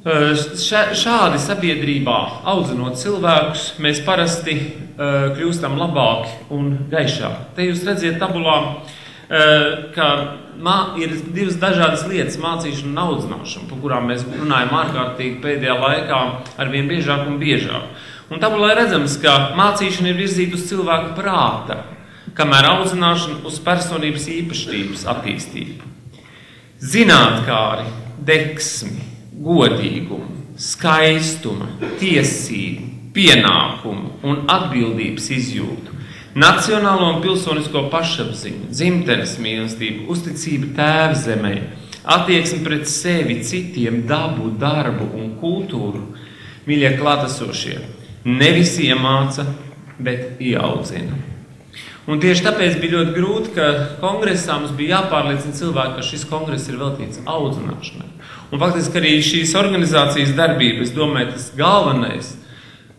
Šādi sabiedrībā audzinot cilvēkus, mēs parasti kļūstam labāki un gaišāki. Te jūs redziet tabulā, ka ir divas dažādas lietas – mācīšana un audzināšana, par kurām mēs runājam ārkārtīgi pēdējā laikā arvien biežāk un biežāk. Un tabulā redzams, ka mācīšana ir virzīta uz cilvēka prāta, kamēr audzināšana uz personības īpašības attīstību. Zinātkāri, deksmi, godīgumu, skaistuma, tiesību, pienākumu un atbildības izjūtu, nacionālo un pilsonisko pašapziņu, dzimtenes mīlestību, uzticību tēvzemei, attieksmi pret sevi, citiem, dabu, darbu un kultūru, mīļie klātesošie, nevis iemāca, bet ieaudzina. Un tieši tāpēc bija ļoti grūti, ka kongresā mums bija jāpārliecina cilvēki, ka šis kongress ir veltīts audzināšanai. Un faktiski arī šīs organizācijas darbība, es domāju, tas galvenais,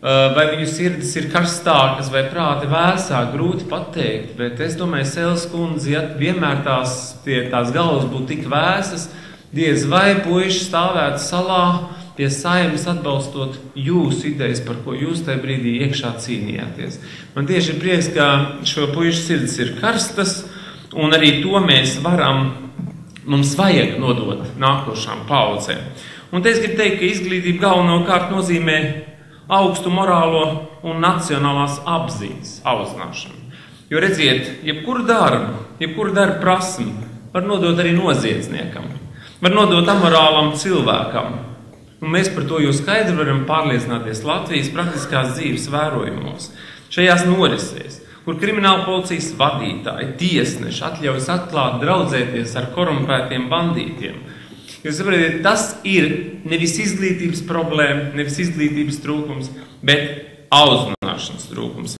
vai viņu sirdis ir karstākas vai prāti vēsāk, grūti pateikt, bet es domāju, Sēles kundze, ja vienmēr tās galvas būtu tik vēsas, diez vai puiši stāvētu salā pie Saeimas atbalstot jūsu idejas, par ko jūs tajā brīdī iekšā cīnījāties. Man tieši ir prieks, ka šo puišu sirdis ir karstas, un arī to mums vajag nodot nākošām paudzēm. Un te es gribu teikt, ka izglītība galvenokārt nozīmē augstu morālo un nacionālās apziņas audzināšanu. Jo redziet, jebkuru darbu prasmi var nodot arī noziedzniekam, var nodot amorālam cilvēkam. Un mēs par to jau skaidri varam pārliecināties Latvijas praktiskās dzīves vērojumos, šajās norisēs, kur krimināla policijas vadītāji, tiesneši atļaujas atklāt draudzēties ar korumpētiem bandītiem. Jūs saprotiet, tas ir nevis izglītības problēma, nevis izglītības trūkums, bet audzināšanas trūkums.